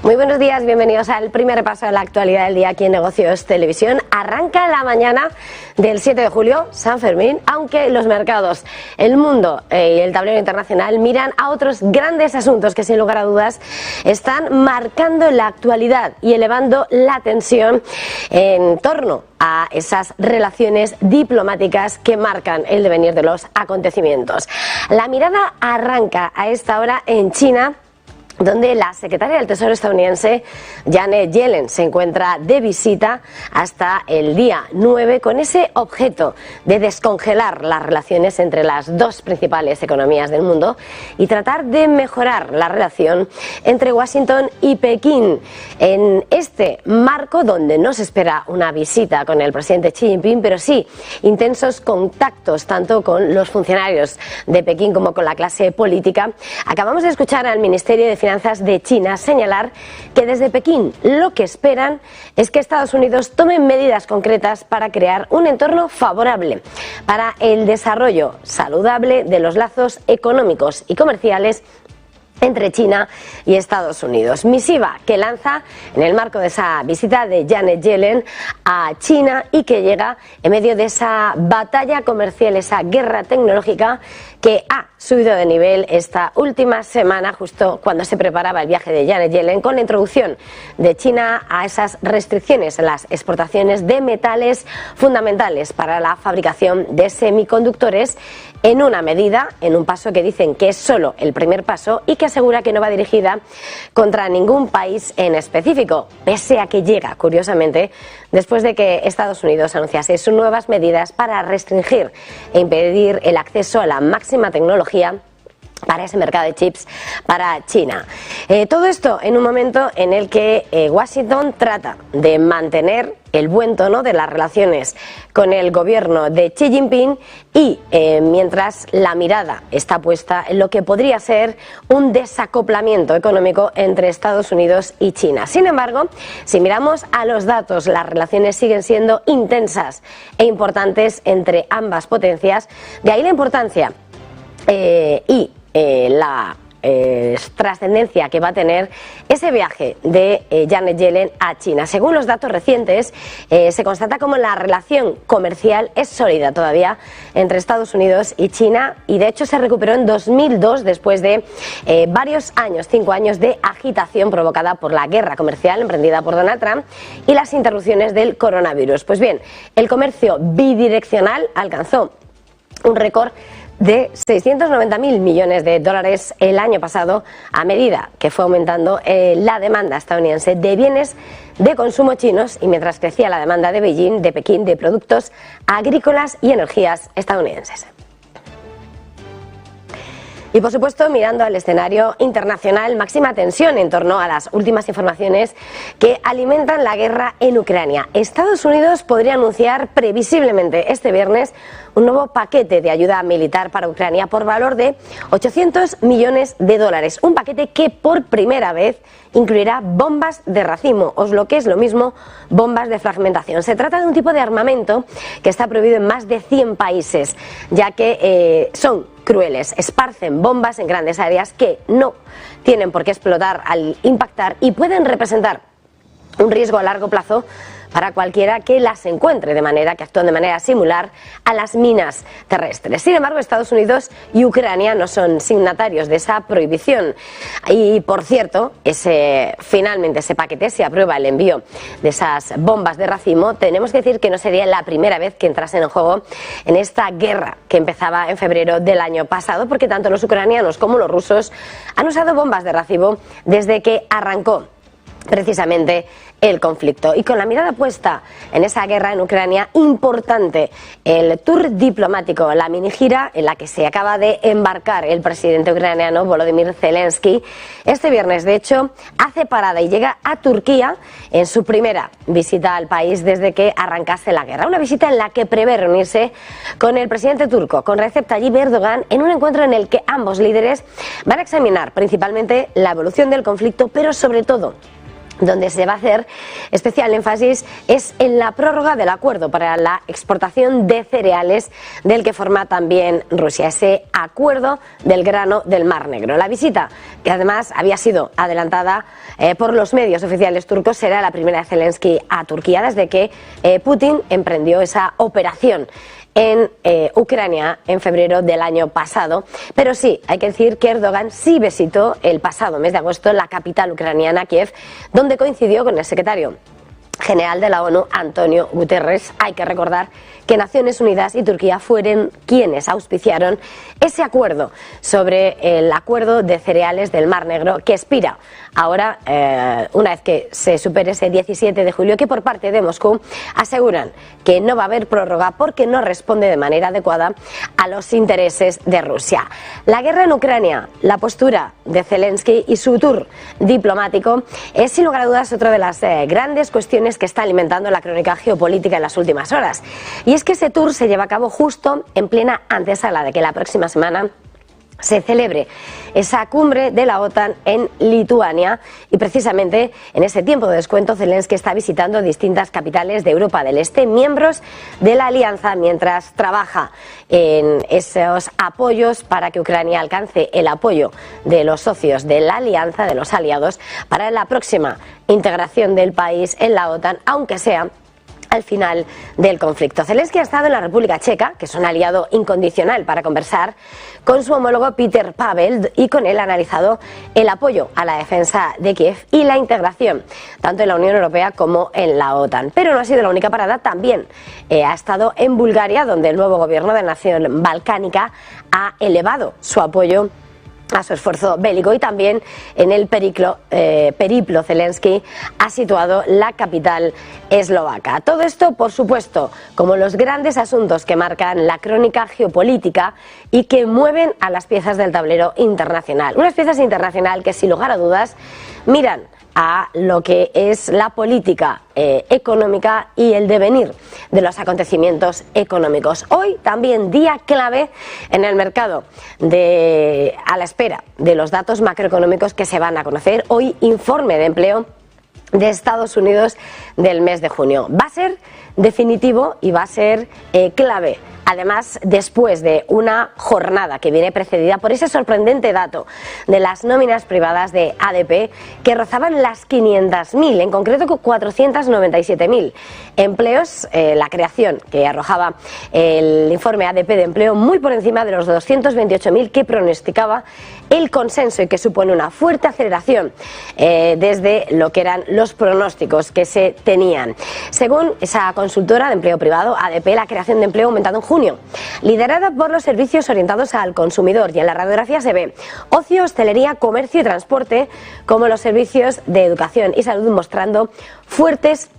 Muy buenos días, bienvenidos al primer repaso de la actualidad del día aquí en Negocios Televisión. Arranca la mañana del 7 de julio, San Fermín, aunque los mercados, el mundo y el tablero internacional miran a otros grandes asuntos que sin lugar a dudas están marcando la actualidad y elevando la tensión en torno a esas relaciones diplomáticas que marcan el devenir de los acontecimientos. La mirada arranca a esta hora en China, donde la secretaria del Tesoro estadounidense, Janet Yellen, se encuentra de visita hasta el día 9 con ese objeto de descongelar las relaciones entre las dos principales economías del mundo y tratar de mejorar la relación entre Washington y Pekín. En este marco, donde no se espera una visita con el presidente Xi Jinping, pero sí intensos contactos tanto con los funcionarios de Pekín como con la clase política, acabamos de escuchar al Ministerio de Finanzas de China señalar que desde Pekín lo que esperan es que Estados Unidos tome medidas concretas para crear un entorno favorable para el desarrollo saludable de los lazos económicos y comerciales entre China y Estados Unidos. Misiva que lanza en el marco de esa visita de Janet Yellen a China y que llega en medio de esa batalla comercial, esa guerra tecnológica que ha subido de nivel esta última semana, justo cuando se preparaba el viaje de Janet Yellen, con la introducción de China a esas restricciones en las exportaciones de metales fundamentales para la fabricación de semiconductores, en una medida, en un paso que dicen que es solo el primer paso y que asegura que no va dirigida contra ningún país en específico, pese a que llega, curiosamente, después de que Estados Unidos anunciase sus nuevas medidas para restringir e impedir el acceso a la máxima tecnología para ese mercado de chips para China. Todo esto en un momento en el que Washington trata de mantener el buen tono de las relaciones con el gobierno de Xi Jinping y mientras la mirada está puesta en lo que podría ser un desacoplamiento económico entre Estados Unidos y China. Sin embargo, si miramos a los datos, las relaciones siguen siendo intensas e importantes entre ambas potencias, de ahí la importancia la trascendencia que va a tener ese viaje de Janet Yellen a China. Según los datos recientes, se constata como la relación comercial es sólida todavía entre Estados Unidos y China, y de hecho se recuperó en 2002 después de varios años, 5 años de agitación provocada por la guerra comercial emprendida por Donald Trump y las interrupciones del coronavirus. Pues bien, el comercio bidireccional alcanzó un récord de 690.000 millones de dólares el año pasado, a medida que fue aumentando la demanda estadounidense de bienes de consumo chinos y mientras crecía la demanda de Beijing, de Pekín, de productos agrícolas y energías estadounidenses. Y por supuesto, mirando al escenario internacional, máxima tensión en torno a las últimas informaciones que alimentan la guerra en Ucrania. Estados Unidos podría anunciar previsiblemente este viernes un nuevo paquete de ayuda militar para Ucrania por valor de 800 millones de dólares. Un paquete que por primera vez incluirá bombas de racimo, o lo que es lo mismo, bombas de fragmentación. Se trata de un tipo de armamento que está prohibido en más de 100 países, ya que son crueles, esparcen bombas en grandes áreas que no tienen por qué explotar al impactar y pueden representar un riesgo a largo plazo para cualquiera que las encuentre, de manera que actúan de manera similar a las minas terrestres. Sin embargo, Estados Unidos y Ucrania no son signatarios de esa prohibición. Y, por cierto, finalmente ese paquete, si aprueba el envío de esas bombas de racimo, tenemos que decir que no sería la primera vez que entrasen en juego en esta guerra que empezaba en febrero del año pasado, porque tanto los ucranianos como los rusos han usado bombas de racimo desde que arrancó precisamente el conflicto. Y con la mirada puesta en esa guerra en Ucrania, importante el tour diplomático, la mini gira en la que se acaba de embarcar el presidente ucraniano Volodymyr Zelensky. Este viernes, de hecho, hace parada y llega a Turquía en su primera visita al país desde que arrancase la guerra. Una visita en la que prevé reunirse con el presidente turco, con Recep Tayyip Erdogan, en un encuentro en el que ambos líderes van a examinar principalmente la evolución del conflicto, pero sobre todo donde se va a hacer especial énfasis es en la prórroga del acuerdo para la exportación de cereales del que forma también Rusia, ese acuerdo del grano del Mar Negro. La visita, que además había sido adelantada por los medios oficiales turcos, será la primera de Zelensky a Turquía desde que Putin emprendió esa operación en Ucrania en febrero del año pasado. Pero sí, hay que decir que Erdogan sí visitó el pasado mes de agosto la capital ucraniana, Kiev, donde coincidió con el secretario general de la ONU, Antonio Guterres. Hay que recordar que Naciones Unidas y Turquía fueron quienes auspiciaron ese acuerdo sobre el acuerdo de cereales del Mar Negro, que expira ahora, una vez que se supere ese 17 de julio, que por parte de Moscú aseguran que no va a haber prórroga porque no responde de manera adecuada a los intereses de Rusia. La guerra en Ucrania, la postura de Zelensky y su tour diplomático es sin lugar a dudas otra de las grandes cuestiones que está alimentando la crónica geopolítica en las últimas horas. Y es que ese tour se lleva a cabo justo en plena antesala de que la próxima semana se celebre esa cumbre de la OTAN en Lituania, y precisamente en ese tiempo de descuento Zelensky está visitando distintas capitales de Europa del Este, miembros de la alianza, mientras trabaja en esos apoyos para que Ucrania alcance el apoyo de los socios de la alianza, de los aliados, para la próxima integración del país en la OTAN, aunque sea al final del conflicto. Zelensky ha estado en la República Checa, que es un aliado incondicional, para conversar con su homólogo Petr Pavel, y con él ha analizado el apoyo a la defensa de Kiev y la integración tanto en la Unión Europea como en la OTAN. Pero no ha sido la única parada, también ha estado en Bulgaria, donde el nuevo gobierno de la nación balcánica ha elevado su apoyo a su esfuerzo bélico, y también en el periplo Zelensky ha situado la capital eslovaca. Todo esto, por supuesto, como los grandes asuntos que marcan la crónica geopolítica y que mueven a las piezas del tablero internacional. Unas piezas internacionales que, sin lugar a dudas, miran a lo que es la política económica y el devenir de los acontecimientos económicos. Hoy también día clave en el mercado, a la espera de los datos macroeconómicos que se van a conocer. Hoy informe de empleo de Estados Unidos del mes de junio. Va a ser definitivo y va a ser clave. Además, después de una jornada que viene precedida por ese sorprendente dato de las nóminas privadas de ADP, que rozaban las 500.000, en concreto con 497.000 empleos, la creación que arrojaba el informe ADP de empleo muy por encima de los 228.000 que pronosticaba el consenso, y que supone una fuerte aceleración desde lo que eran los pronósticos que se tenían. Según esa consultora de empleo privado, ADP, la creación de empleo ha aumentado en junio, liderada por los servicios orientados al consumidor, y en la radiografía se ve ocio, hostelería, comercio y transporte, como los servicios de educación y salud, mostrando fuertes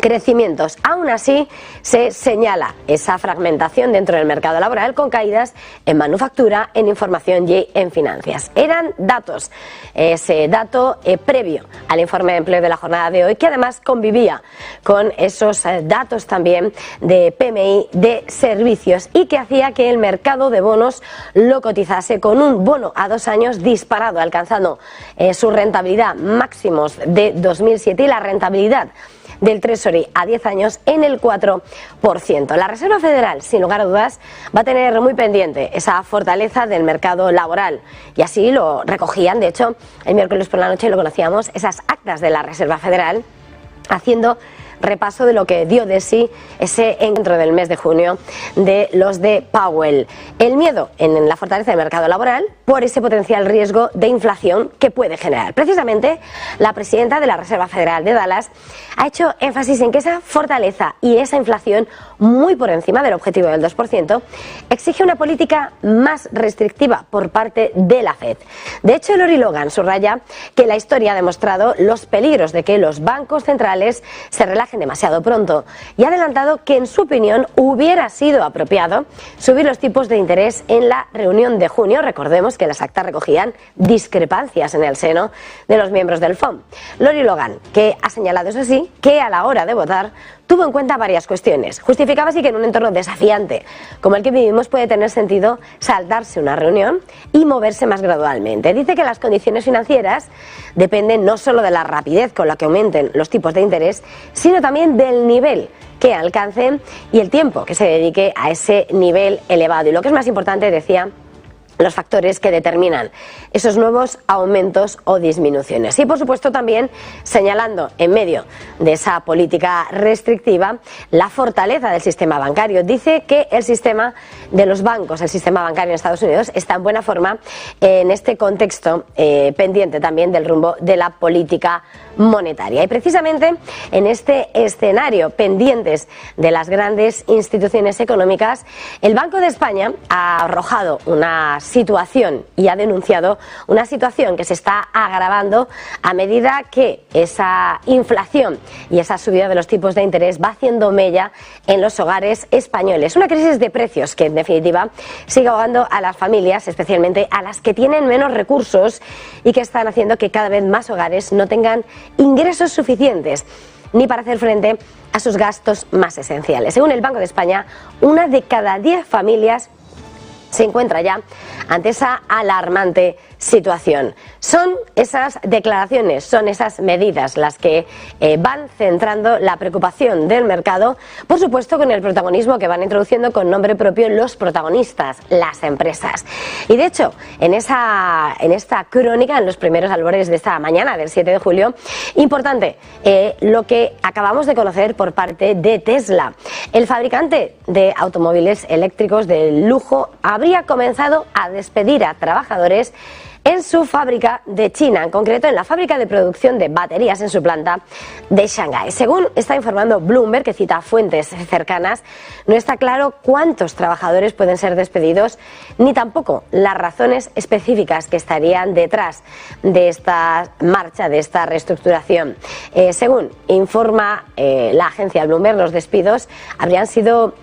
crecimientos. Aún así, se señala esa fragmentación dentro del mercado laboral, con caídas en manufactura, en información y en finanzas. Eran datos, ese dato previo al informe de empleo de la jornada de hoy, que además convivía con esos datos también de PMI de servicios, y que hacía que el mercado de bonos lo cotizase con un bono a 2 años disparado, alcanzando su rentabilidad máximos de 2007 y la rentabilidad del Treasury a 10 años en el 4%. La Reserva Federal, sin lugar a dudas, va a tener muy pendiente esa fortaleza del mercado laboral, y así lo recogían, de hecho, el miércoles por la noche lo conocíamos, esas actas de la Reserva Federal, haciendo repaso de lo que dio de sí ese encuentro del mes de junio de los de Powell. El miedo en la fortaleza del mercado laboral por ese potencial riesgo de inflación que puede generar. Precisamente, la presidenta de la Reserva Federal de Dallas ha hecho énfasis en que esa fortaleza y esa inflación, muy por encima del objetivo del 2%, exige una política más restrictiva por parte de la Fed. De hecho, Lori Logan subraya que la historia ha demostrado los peligros de que los bancos centrales se relajen demasiado pronto, y ha adelantado que, en su opinión, hubiera sido apropiado subir los tipos de interés en la reunión de junio. Recordemos que las actas recogían discrepancias en el seno de los miembros del FOMC. Lori Logan, que ha señalado, eso sí, que a la hora de votar tuvo en cuenta varias cuestiones. Justificaba así que en un entorno desafiante como el que vivimos puede tener sentido saltarse una reunión y moverse más gradualmente. Dice que las condiciones financieras dependen no solo de la rapidez con la que aumenten los tipos de interés, sino también del nivel que alcancen y el tiempo que se dedique a ese nivel elevado. Y lo que es más importante, decía, los factores que determinan esos nuevos aumentos o disminuciones. Y por supuesto también señalando en medio de esa política restrictiva la fortaleza del sistema bancario. Dice que el sistema de los bancos, el sistema bancario en Estados Unidos está en buena forma en este contexto pendiente también del rumbo de la política monetaria. Y precisamente en este escenario pendientes de las grandes instituciones económicas, el Banco de España ha arrojado una situación y ha denunciado una situación que se está agravando a medida que esa inflación y esa subida de los tipos de interés va haciendo mella en los hogares españoles. Una crisis de precios que en definitiva sigue ahogando a las familias, especialmente a las que tienen menos recursos y que están haciendo que cada vez más hogares no tengan ingresos suficientes ni para hacer frente a sus gastos más esenciales. Según el Banco de España, 1 de cada 10 familias se encuentra ya ante esa alarmante situación. Son esas declaraciones, son esas medidas las que van centrando la preocupación del mercado, por supuesto con el protagonismo que van introduciendo con nombre propio los protagonistas, las empresas. Y de hecho, en esta crónica, en los primeros albores de esta mañana del 7 de julio, importante lo que acabamos de conocer por parte de Tesla. El fabricante de automóviles eléctricos de lujo habría comenzado a despedir a trabajadores en su fábrica de China, en concreto en la fábrica de producción de baterías en su planta de Shanghái. Según está informando Bloomberg, que cita fuentes cercanas, no está claro cuántos trabajadores pueden ser despedidos, ni tampoco las razones específicas que estarían detrás de esta marcha, de esta reestructuración. Según informa la agencia Bloomberg, los despidos habrían sido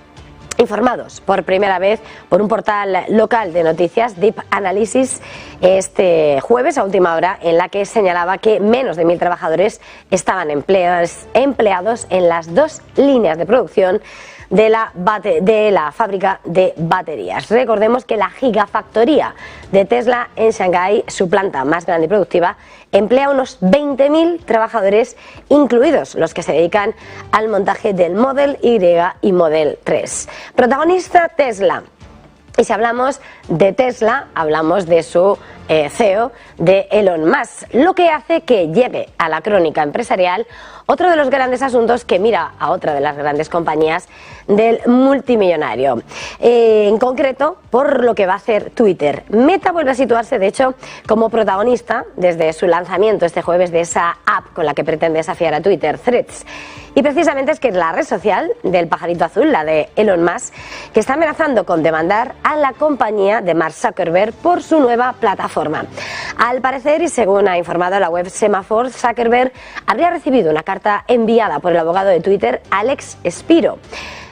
informados por primera vez por un portal local de noticias, Deep Analysis, este jueves a última hora, en la que señalaba que menos de 1.000 trabajadores estaban empleados en las 2 líneas de producción de la fábrica de baterías. Recordemos que la gigafactoría de Tesla en Shanghái, su planta más grande y productiva, emplea unos 20.000 trabajadores, incluidos los que se dedican al montaje del Model Y y Model 3. Protagonista Tesla. Y si hablamos de Tesla, hablamos de su CEO, de Elon Musk, lo que hace que llegue a la crónica empresarial otro de los grandes asuntos que mira a otra de las grandes compañías del multimillonario. En concreto, por lo que va a hacer Twitter. Meta vuelve a situarse, de hecho, como protagonista desde su lanzamiento este jueves de esa app con la que pretende desafiar a Twitter, Threads. Y precisamente es que es la red social del pajarito azul, la de Elon Musk, que está amenazando con demandar a la compañía de Mark Zuckerberg por su nueva plataforma. Al parecer, y según ha informado la web Semaphore, Zuckerberg habría recibido una carta enviada por el abogado de Twitter, Alex Spiro.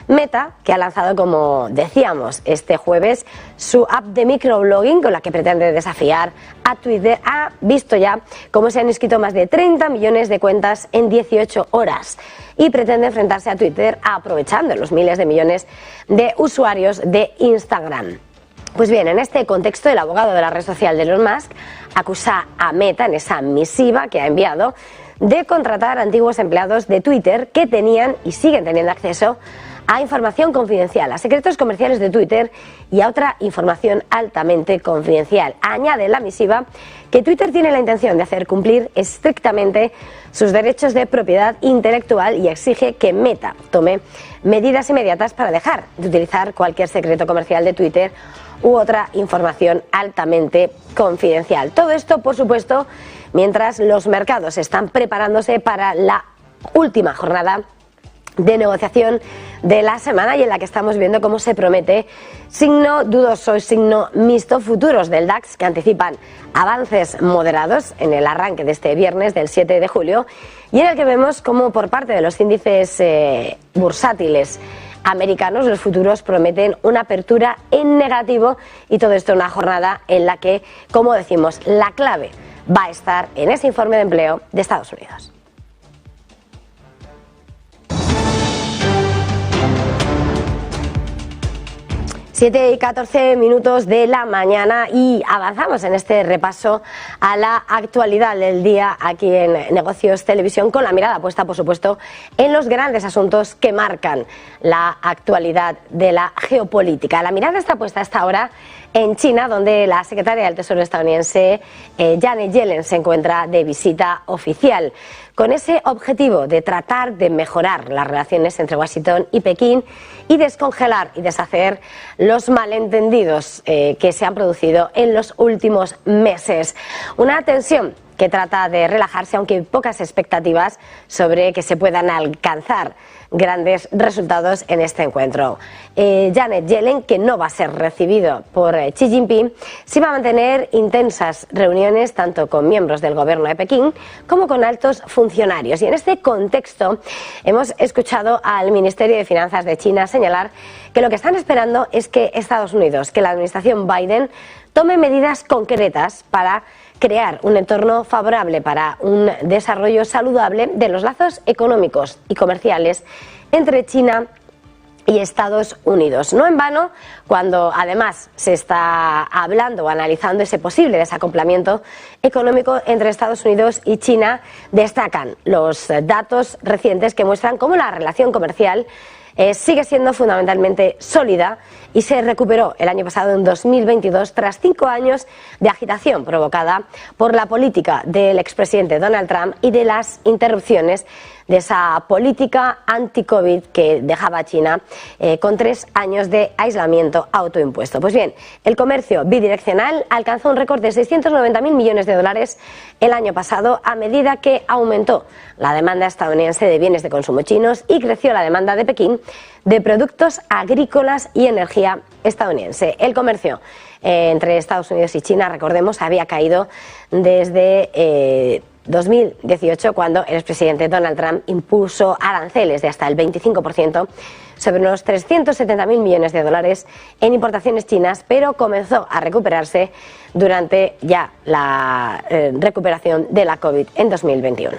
Meta, que ha lanzado, como decíamos, este jueves su app de microblogging con la que pretende desafiar a Twitter, ha visto ya cómo se han inscrito más de 30 millones de cuentas en 18 horas y pretende enfrentarse a Twitter aprovechando los miles de millones de usuarios de Instagram. Pues bien, en este contexto, el abogado de la red social de Elon Musk acusa a Meta, en esa misiva que ha enviado, de contratar a antiguos empleados de Twitter que tenían y siguen teniendo acceso a información confidencial, a secretos comerciales de Twitter y a otra información altamente confidencial. Añade la misiva que Twitter tiene la intención de hacer cumplir estrictamente sus derechos de propiedad intelectual y exige que Meta tome medidas inmediatas para dejar de utilizar cualquier secreto comercial de Twitter u otra información altamente confidencial. Todo esto, por supuesto, mientras los mercados están preparándose para la última jornada de negociación de la semana y en la que estamos viendo cómo se promete signo dudoso y signo mixto futuros del DAX que anticipan avances moderados en el arranque de este viernes del 7 de julio y en el que vemos cómo por parte de los índices bursátiles americanos los futuros prometen una apertura en negativo y todo esto en una jornada en la que, como decimos, la clave va a estar en ese informe de empleo de Estados Unidos. 7:14 de la mañana y avanzamos en este repaso a la actualidad del día aquí en Negocios Televisión, con la mirada puesta, por supuesto, en los grandes asuntos que marcan la actualidad de la geopolítica. La mirada está puesta hasta ahora en China, donde la secretaria del Tesoro estadounidense Janet Yellen se encuentra de visita oficial, con ese objetivo de tratar de mejorar las relaciones entre Washington y Pekín y descongelar y deshacer los malentendidos que se han producido en los últimos meses. Una tensión que trata de relajarse, aunque hay pocas expectativas sobre que se puedan alcanzar grandes resultados en este encuentro. Janet Yellen, que no va a ser recibido por Xi Jinping, sí va a mantener intensas reuniones tanto con miembros del gobierno de Pekín como con altos funcionarios. Y en este contexto hemos escuchado al Ministerio de Finanzas de China señalar que lo que están esperando es que Estados Unidos, que la administración Biden, tome medidas concretas para crear un entorno favorable para un desarrollo saludable de los lazos económicos y comerciales entre China y Estados Unidos. No en vano, cuando además se está hablando o analizando ese posible desacoplamiento económico entre Estados Unidos y China, destacan los datos recientes que muestran cómo la relación comercial sigue siendo fundamentalmente sólida y se recuperó el año pasado, en 2022, tras 5 años de agitación provocada por la política del expresidente Donald Trump y de las interrupciones de esa política anti-COVID que dejaba a China con 3 años de aislamiento autoimpuesto. Pues bien, el comercio bidireccional alcanzó un récord de 690.000 millones de dólares el año pasado, a medida que aumentó la demanda estadounidense de bienes de consumo chinos y creció la demanda de Pekín de productos agrícolas y energía estadounidense. El comercio entre Estados Unidos y China, recordemos, había caído desde 2018, cuando el expresidente Donald Trump impuso aranceles de hasta el 25% sobre unos 370.000 millones de dólares en importaciones chinas, pero comenzó a recuperarse durante ya la recuperación de la COVID en 2021.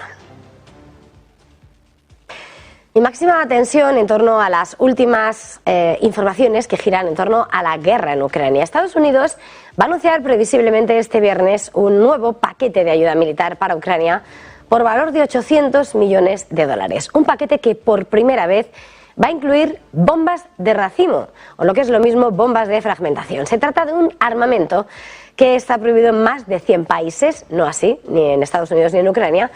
Y máxima atención en torno a las últimas informaciones que giran en torno a la guerra en Ucrania. Estados Unidos va a anunciar previsiblemente este viernes un nuevo paquete de ayuda militar para Ucrania por valor de 800 millones de dólares. Un paquete que por primera vez va a incluir bombas de racimo, o lo que es lo mismo, bombas de fragmentación. Se trata de un armamento que está prohibido en más de 100 países, no así, ni en Estados Unidos ni en Ucrania,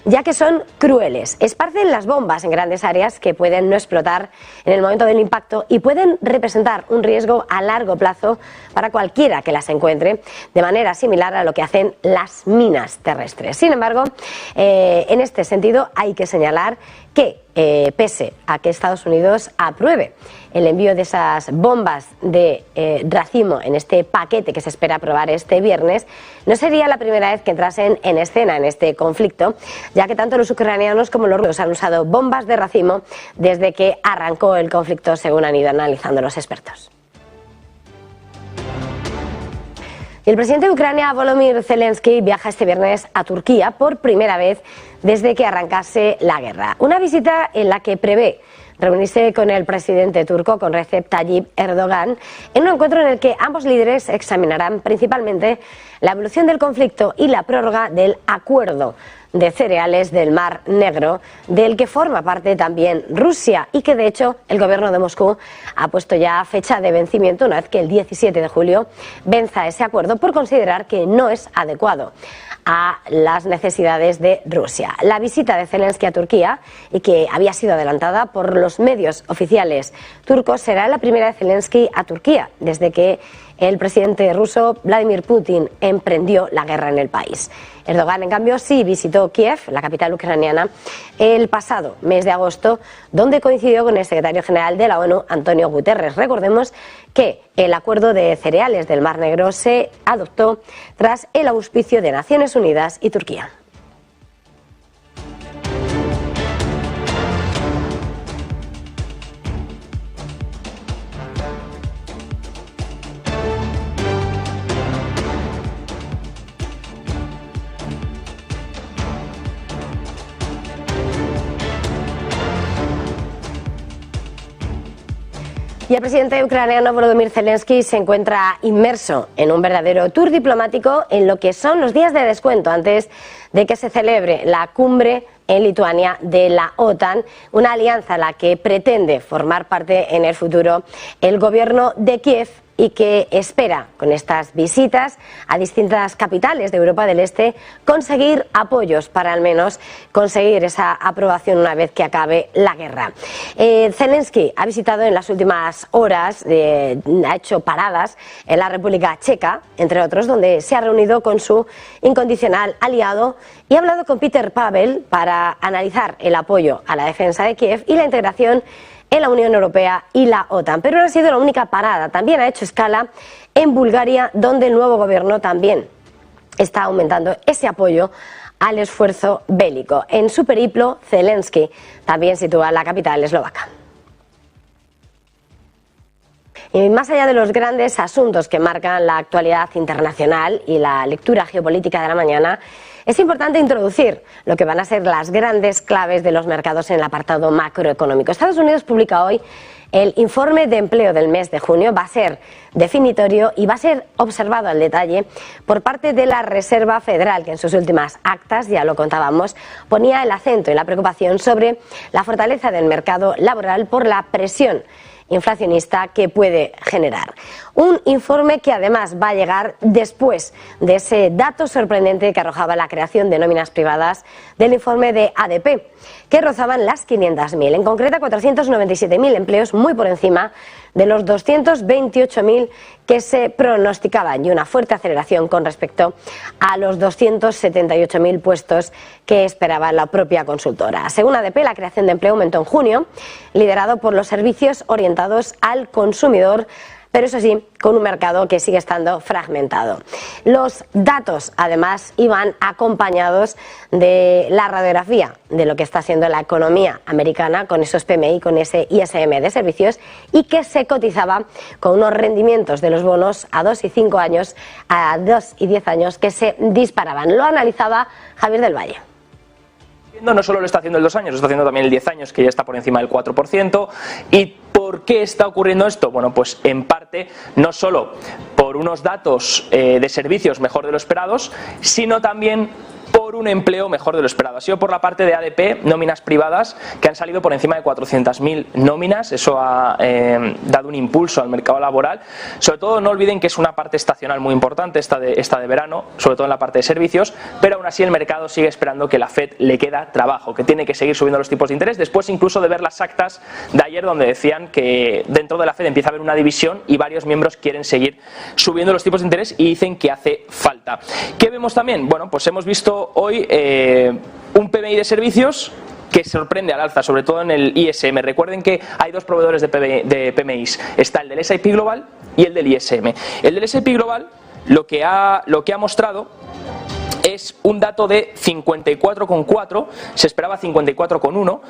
ya que son crueles. Esparcen las bombas en grandes áreas que pueden no explotar en el momento del impacto y pueden representar un riesgo a largo plazo para cualquiera que las encuentre, de manera similar a lo que hacen las minas terrestres. Sin embargo, en este sentido hay que señalar que pese a que Estados Unidos apruebe el envío de esas bombas de racimo en este paquete que se espera aprobar este viernes, no sería la primera vez que entrasen en escena en este conflicto, ya que tanto los ucranianos como los rusos han usado bombas de racimo desde que arrancó el conflicto, según han ido analizando los expertos. El presidente de Ucrania, Volodymyr Zelensky, viaja este viernes a Turquía por primera vez desde que arrancase la guerra. Una visita en la que prevé reunirse con el presidente turco, con Recep Tayyip Erdogan, en un encuentro en el que ambos líderes examinarán principalmente la evolución del conflicto y la prórroga del acuerdo de cereales del Mar Negro, del que forma parte también Rusia y que de hecho el gobierno de Moscú ha puesto ya fecha de vencimiento una vez que el 17 de julio venza ese acuerdo por considerar que no es adecuado a las necesidades de Rusia. La visita de Zelensky a Turquía, y que había sido adelantada por los medios oficiales turcos, será la primera de Zelensky a Turquía desde que el presidente ruso Vladimir Putin emprendió la guerra en el país. Erdogan, en cambio, sí visitó Kiev, la capital ucraniana, el pasado mes de agosto, donde coincidió con el secretario general de la ONU, Antonio Guterres. Recordemos que el acuerdo de cereales del Mar Negro se adoptó tras el auspicio de Naciones Unidas y Turquía. Y el presidente ucraniano Volodymyr Zelensky se encuentra inmerso en un verdadero tour diplomático en lo que son los días de descuento antes de que se celebre la cumbre en Lituania de la OTAN, una alianza a la que pretende formar parte en el futuro el gobierno de Kiev y que espera, con estas visitas a distintas capitales de Europa del Este, conseguir apoyos para al menos conseguir esa aprobación una vez que acabe la guerra. Zelensky ha visitado en las últimas horas, ha hecho paradas en la República Checa, entre otros, donde se ha reunido con su incondicional aliado y ha hablado con Peter Pavel para analizar el apoyo a la defensa de Kiev y la integración en la Unión Europea y la OTAN. Pero no ha sido la única parada, también ha hecho escala en Bulgaria, donde el nuevo gobierno también está aumentando ese apoyo al esfuerzo bélico. En su periplo, Zelensky también sitúa la capital eslovaca. Y más allá de los grandes asuntos que marcan la actualidad internacional y la lectura geopolítica de la mañana, es importante introducir lo que van a ser las grandes claves de los mercados en el apartado macroeconómico. Estados Unidos publica hoy el informe de empleo del mes de junio. Va a ser definitorio y va a ser observado al detalle por parte de la Reserva Federal, que en sus últimas actas, ya lo contábamos, ponía el acento y la preocupación sobre la fortaleza del mercado laboral por la presión inflacionista que puede generar. Un informe que además va a llegar después de ese dato sorprendente que arrojaba la creación de nóminas privadas del informe de ADP, que rozaban las 500.000, en concreto 497.000 empleos, muy por encima de los 228.000 que se pronosticaban, y una fuerte aceleración con respecto a los 278.000 puestos que esperaba la propia consultora. Según ADP, la creación de empleo aumentó en junio, liderado por los servicios orientados al consumidor, pero eso sí, con un mercado que sigue estando fragmentado. Los datos, además, iban acompañados de la radiografía de lo que está siendo la economía americana, con esos PMI, con ese ISM de servicios, y que se cotizaba con unos rendimientos de los bonos a 2 y 5 años, a 2 y 10 años, que se disparaban. Lo analizaba Javier del Valle. No solo lo está haciendo el 2 años, lo está haciendo también el 10 años, que ya está por encima del 4%. ¿Y por qué está ocurriendo esto? Bueno, pues en parte no solo por unos datos de servicios mejor de lo esperados, sino también por un empleo mejor de lo esperado. Ha sido por la parte de ADP, nóminas privadas, que han salido por encima de 400.000 nóminas. Eso ha dado un impulso al mercado laboral. Sobre todo, no olviden que es una parte estacional muy importante, esta de verano, sobre todo en la parte de servicios, pero aún así el mercado sigue esperando que la FED le queda trabajo, que tiene que seguir subiendo los tipos de interés, después incluso de ver las actas de ayer donde decían que dentro de la FED empieza a haber una división y varios miembros quieren seguir subiendo los tipos de interés y dicen que hace falta. ¿Qué vemos también? Bueno, pues hemos visto hoy un PMI de servicios que sorprende al alza, sobre todo en el ISM. Recuerden que hay dos proveedores de PMIs, está el del S&P Global y el del ISM. El del S&P Global lo que ha mostrado es un dato de 54,4, se esperaba 54,1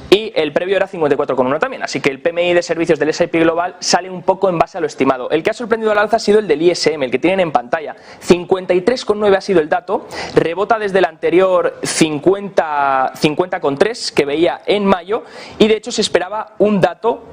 y el previo era 54,1 también, así que el PMI de servicios del S&P Global sale un poco en base a lo estimado. El que ha sorprendido al alza ha sido el del ISM, el que tienen en pantalla. 53,9 ha sido el dato, rebota desde el anterior 50,3 que veía en mayo, y de hecho se esperaba un dato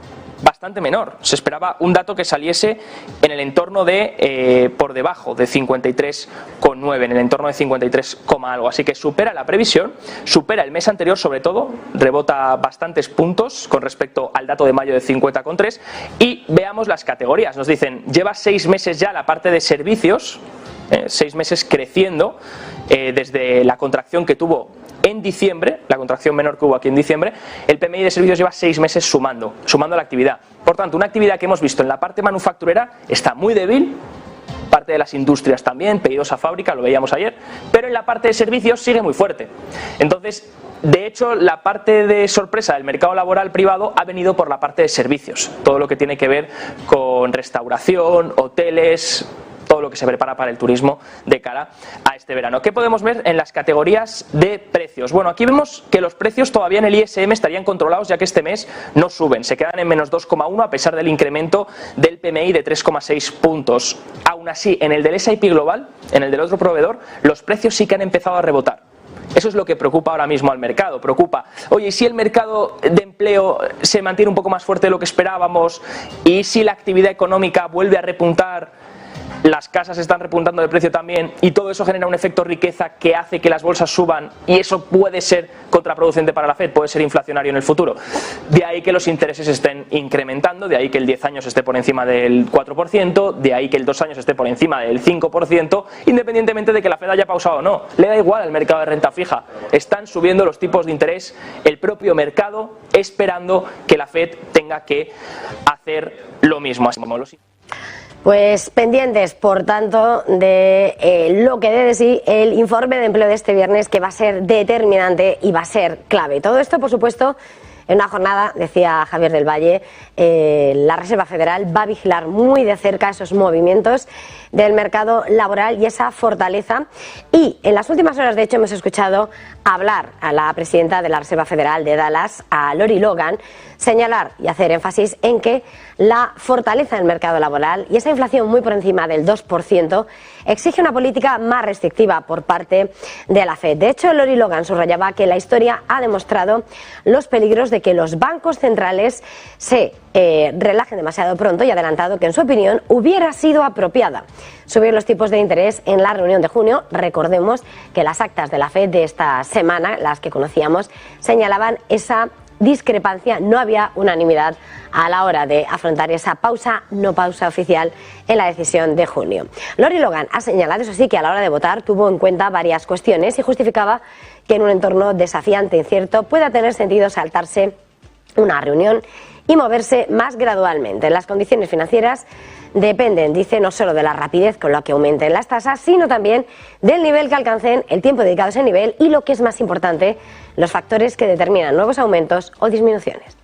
bastante menor, se esperaba un dato que saliese en el entorno de por debajo de 53,9, en el entorno de 53, algo, así que supera la previsión, supera el mes anterior, sobre todo rebota bastantes puntos con respecto al dato de mayo de 50,3. y veamos las categorías. Nos dicen, lleva 6 meses ya la parte de servicios, 6 meses creciendo desde la contracción que tuvo en diciembre, la contracción menor que hubo aquí en diciembre. El PMI de servicios lleva 6 meses sumando la actividad. Por tanto, una actividad que hemos visto en la parte manufacturera está muy débil, parte de las industrias también, pedidos a fábrica, lo veíamos ayer, pero en la parte de servicios sigue muy fuerte. Entonces, de hecho, la parte de sorpresa del mercado laboral privado ha venido por la parte de servicios, todo lo que tiene que ver con restauración, hoteles, todo lo que se prepara para el turismo de cara a este verano. ¿Qué podemos ver en las categorías de precios? Bueno, aquí vemos que los precios todavía en el ISM estarían controlados, ya que este mes no suben, se quedan en menos 2,1 a pesar del incremento del PMI de 3,6 puntos. Aún así, en el del S&P Global, en el del otro proveedor, los precios sí que han empezado a rebotar. Eso es lo que preocupa ahora mismo al mercado. Preocupa, oye, ¿y si el mercado de empleo se mantiene un poco más fuerte de lo que esperábamos? ¿Y si la actividad económica vuelve a repuntar? Las casas están repuntando de precio también y todo eso genera un efecto riqueza que hace que las bolsas suban y eso puede ser contraproducente para la Fed, puede ser inflacionario en el futuro. De ahí que los intereses estén incrementando, de ahí que el 10 años esté por encima del 4%, de ahí que el 2 años esté por encima del 5%, independientemente de que la Fed haya pausado o no. Le da igual al mercado de renta fija. Están subiendo los tipos de interés, el propio mercado esperando que la Fed tenga que hacer lo mismo. Pues pendientes, por tanto, de lo que dé de sí el informe de empleo de este viernes, que va a ser determinante y va a ser clave. Todo esto, por supuesto, en una jornada, decía Javier del Valle, la Reserva Federal va a vigilar muy de cerca esos movimientos del mercado laboral y esa fortaleza. Y en las últimas horas, de hecho, hemos escuchado hablar a la presidenta de la Reserva Federal de Dallas, a Lori Logan, señalar y hacer énfasis en que la fortaleza del mercado laboral y esa inflación muy por encima del 2% exige una política más restrictiva por parte de la Fed. De hecho, Lori Logan subrayaba que la historia ha demostrado los peligros de que los bancos centrales se relajen demasiado pronto y ha adelantado que, en su opinión, hubiera sido apropiada subir los tipos de interés en la reunión de junio. Recordemos que las actas de la Fed de esta semana, las que conocíamos, señalaban esa discrepancia, no había unanimidad a la hora de afrontar esa pausa, no pausa oficial en la decisión de junio. Lori Logan ha señalado, eso sí, que a la hora de votar tuvo en cuenta varias cuestiones y justificaba que en un entorno desafiante e incierto pueda tener sentido saltarse una reunión y moverse más gradualmente. Las condiciones financieras dependen, dice, no solo de la rapidez con la que aumenten las tasas, sino también del nivel que alcancen, el tiempo dedicado a ese nivel y, lo que es más importante, los factores que determinan nuevos aumentos o disminuciones.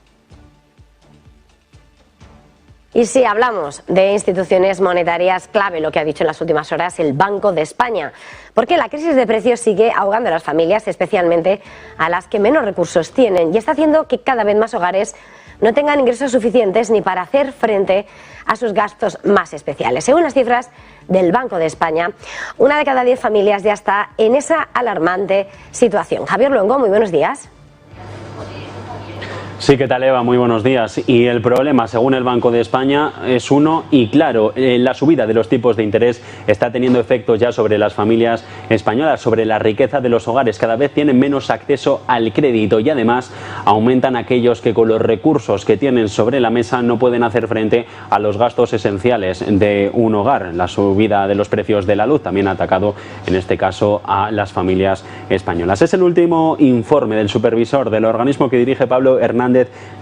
Y si hablamos de instituciones monetarias, clave lo que ha dicho en las últimas horas el Banco de España, porque la crisis de precios sigue ahogando a las familias, especialmente a las que menos recursos tienen, y está haciendo que cada vez más hogares no tengan ingresos suficientes ni para hacer frente a sus gastos más especiales. Según las cifras del Banco de España, 1 de cada 10 familias ya está en esa alarmante situación. Javier Luengo, muy buenos días. Sí, ¿qué tal, Eva? Muy buenos días. Y el problema, según el Banco de España, es uno y claro. La subida de los tipos de interés está teniendo efectos ya sobre las familias españolas, sobre la riqueza de los hogares. Cada vez tienen menos acceso al crédito y además aumentan aquellos que con los recursos que tienen sobre la mesa no pueden hacer frente a los gastos esenciales de un hogar. La subida de los precios de la luz también ha atacado, en este caso, a las familias españolas. Es el último informe del supervisor del organismo que dirige Pablo Hernández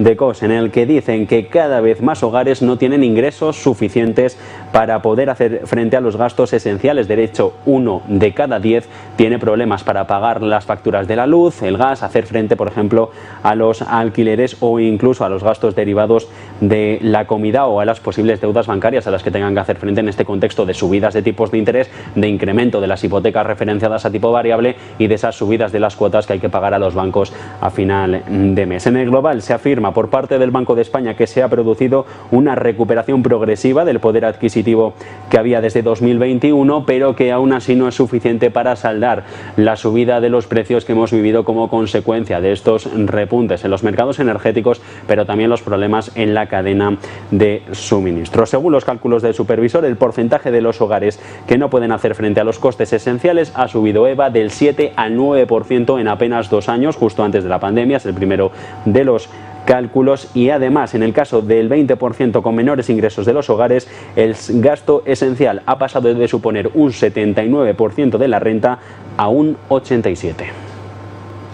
de Cos, en el que dicen que cada vez más hogares no tienen ingresos suficientes para poder hacer frente a los gastos esenciales. De hecho, 1 de cada 10 tiene problemas para pagar las facturas de la luz, el gas, hacer frente, por ejemplo, a los alquileres o incluso a los gastos derivados de la comida o a las posibles deudas bancarias a las que tengan que hacer frente en este contexto de subidas de tipos de interés, de incremento de las hipotecas referenciadas a tipo variable y de esas subidas de las cuotas que hay que pagar a los bancos a final de mes. En el global se afirma por parte del Banco de España que se ha producido una recuperación progresiva del poder adquisitivo que había desde 2021, pero que aún así no es suficiente para saldar la subida de los precios que hemos vivido como consecuencia de estos repuntes en los mercados energéticos, pero también los problemas en la cadena de suministro. Según los cálculos del supervisor, el porcentaje de los hogares que no pueden hacer frente a los costes esenciales ha subido, Eva, del 7 al 9% en apenas 2 años, justo antes de la pandemia. Es el primero de los cálculos y además, en el caso del 20% con menores ingresos de los hogares, el gasto esencial ha pasado de suponer un 79% de la renta a un 87%.